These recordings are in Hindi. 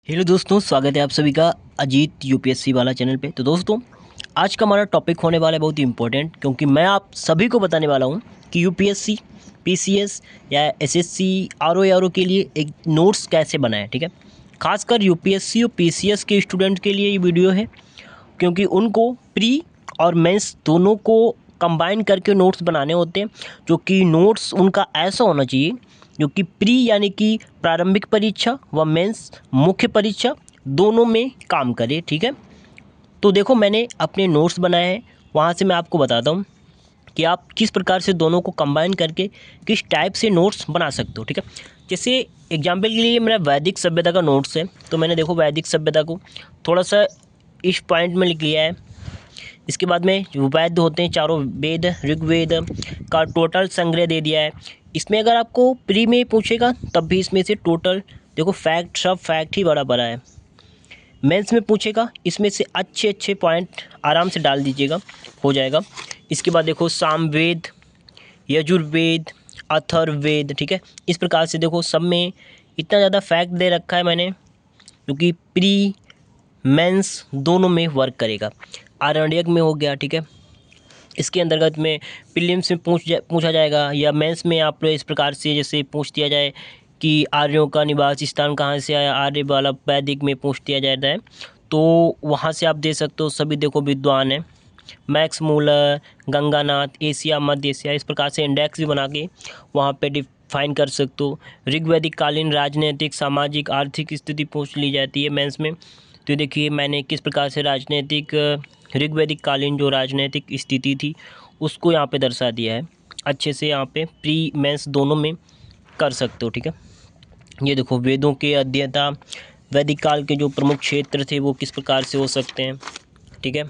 हेलो दोस्तों, स्वागत है आप सभी का अजीत यूपीएससी वाला चैनल पे। तो दोस्तों, आज का हमारा टॉपिक होने वाला है बहुत ही इंपॉर्टेंट, क्योंकि मैं आप सभी को बताने वाला हूँ कि यूपीएससी, पीसीएस या एसएससी, आरओ के लिए एक नोट्स कैसे बनाएं। ठीक है, खासकर यूपीएससी और पीसीएस के स्टूडेंट के लिए ये वीडियो है, क्योंकि उनको प्री और मेंस दोनों को कंबाइन करके नोट्स बनाने होते हैं। जो कि नोट्स उनका ऐसा होना चाहिए जो कि प्री यानी कि प्रारंभिक परीक्षा व मेंस मुख्य परीक्षा दोनों में काम करे। ठीक है, तो देखो मैंने अपने नोट्स बनाए हैं, वहाँ से मैं आपको बताता हूँ कि आप किस प्रकार से दोनों को कंबाइन करके किस टाइप से नोट्स बना सकते हो। ठीक है, जैसे एग्जाम्पल के लिए मेरा वैदिक सभ्यता का नोट्स है, तो मैंने देखो वैदिक सभ्यता को थोड़ा सा इस पॉइंट में लिख लिया है। इसके बाद में जो वेद होते हैं, चारों वेद, ऋग्वेद का टोटल संग्रह दे दिया है। इसमें अगर आपको प्री में पूछेगा तब भी इसमें से टोटल देखो फैक्ट, सब फैक्ट ही बड़ा बड़ा है। मेंस में पूछेगा इसमें से अच्छे अच्छे पॉइंट आराम से डाल दीजिएगा, हो जाएगा। इसके बाद देखो सामवेद, यजुर्वेद, अथर्ववेद। ठीक है, इस प्रकार से देखो सब में इतना ज़्यादा फैक्ट दे रखा है मैंने, क्योंकि प्री मेंस दोनों में वर्क करेगा। आरण्यक में हो गया, ठीक है, इसके अंतर्गत में प्रीलिम्स में पूछा जाएगा, या मेंस में आप इस प्रकार से जैसे पूछ दिया जाए कि आर्यों का निवास स्थान कहाँ से आया, आर्य वाला वैदिक में पूछ दिया जाता है, तो वहाँ से आप दे सकते हो। सभी देखो विद्वान हैं, मैक्स मूलर, गंगानाथ, एशिया, मध्य एशिया, इस प्रकार से इंडेक्स भी बना के वहाँ पे डिफाइन कर सकते हो। ऋग्वैदिक कालीन राजनीतिक, सामाजिक, आर्थिक स्थिति पूछ ली जाती है मेंस में। तो देखिए मैंने किस प्रकार से राजनीतिक, ऋग्वैदिक कालीन जो राजनीतिक स्थिति थी उसको यहाँ पे दर्शा दिया है। अच्छे से यहाँ पे प्री मेंस दोनों में कर सकते हो। ठीक है, ये देखो वेदों के अध्येता, वैदिक काल के जो प्रमुख क्षेत्र थे वो किस प्रकार से हो सकते हैं। ठीक है,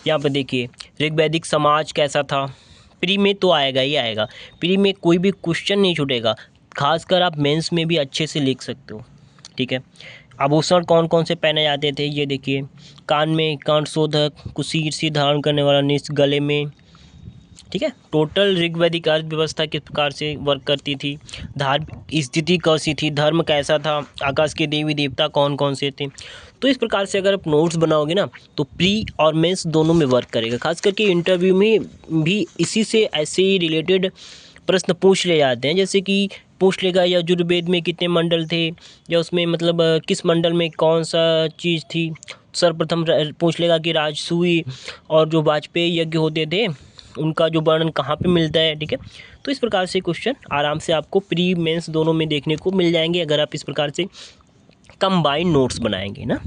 यहाँ पे देखिए ऋग्वैदिक समाज कैसा था, प्री में तो आएगा ही आएगा, प्री में कोई भी क्वेश्चन नहीं छूटेगा। खासकर आप मेंस में भी अच्छे से लिख सकते हो। ठीक है, आभूषण कौन कौन से पहने जाते थे, ये देखिए कान में कांटशोधक, कुशीर सी धारण करने वाला निश, गले में। ठीक है, टोटल ऋग्वैदिक अर्थव्यवस्था किस प्रकार से वर्क करती थी, धार्मिक स्थिति कैसी थी, धर्म कैसा था, आकाश के देवी देवता कौन कौन से थे। तो इस प्रकार से अगर आप नोट्स बनाओगे ना तो प्री और मेंस दोनों में वर्क करेगा। खास करके इंटरव्यू में भी इसी से ऐसे ही रिलेटेड प्रश्न पूछ ले जाते हैं, जैसे कि पूछ लेगा यजुर्वेद में कितने मंडल थे, या उसमें मतलब किस मंडल में कौन सा चीज़ थी। सर्वप्रथम पूछ लेगा कि राजसूय और जो वाजपेयी यज्ञ होते थे उनका जो वर्णन कहाँ पे मिलता है। ठीक है, तो इस प्रकार से क्वेश्चन आराम से आपको प्री मेंस दोनों में देखने को मिल जाएंगे, अगर आप इस प्रकार से कंबाइंड नोट्स बनाएंगे ना।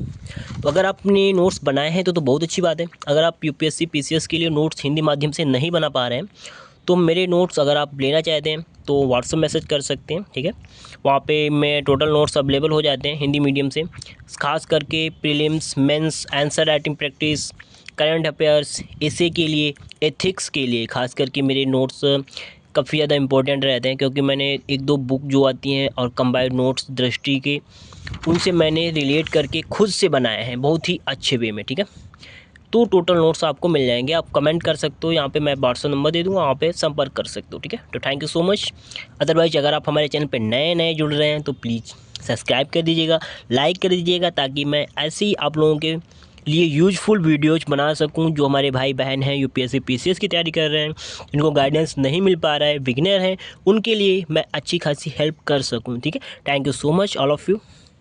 तो अगर आपने नोट्स बनाए हैं तो बहुत अच्छी बात है। अगर आप यूपीएससी पीसीएस के लिए नोट्स हिंदी माध्यम से नहीं बना पा रहे हैं तो मेरे नोट्स अगर आप लेना चाहते हैं तो व्हाट्सएप मैसेज कर सकते हैं। ठीक है, वहाँ पे मैं टोटल नोट्स अवेलेबल हो जाते हैं हिंदी मीडियम से, खास करके prelims, mains, answer writing practice, current affairs, essay के लिए, एथिक्स के लिए खास करके मेरे नोट्स काफ़ी ज़्यादा इंपॉर्टेंट रहते हैं, क्योंकि मैंने एक दो बुक जो आती हैं और कंबाइंड नोट्स दृष्टि के, उनसे मैंने रिलेट करके खुद से बनाए हैं बहुत ही अच्छे वे में। ठीक है, तो टोटल नोट्स आपको मिल जाएंगे, आप कमेंट कर सकते हो, यहाँ पे मैं व्हाट्सएप नंबर दे दूँगा, वहाँ पे संपर्क कर सकते हो। ठीक है, तो thank you so much. Otherwise अगर आप हमारे चैनल पे नए नए जुड़ रहे हैं तो प्लीज़ सब्सक्राइब कर दीजिएगा, लाइक कर दीजिएगा, ताकि मैं ऐसे ही आप लोगों के लिए यूजफुल वीडियोज बना सकूं। जो हमारे भाई बहन हैं यूपीएससी पीसीएस की तैयारी कर रहे हैं, जिनको गाइडेंस नहीं मिल पा रहा है, बिगिनर हैं, उनके लिए मैं अच्छी खासी हेल्प कर सकूं। ठीक है, thank you so much all of you.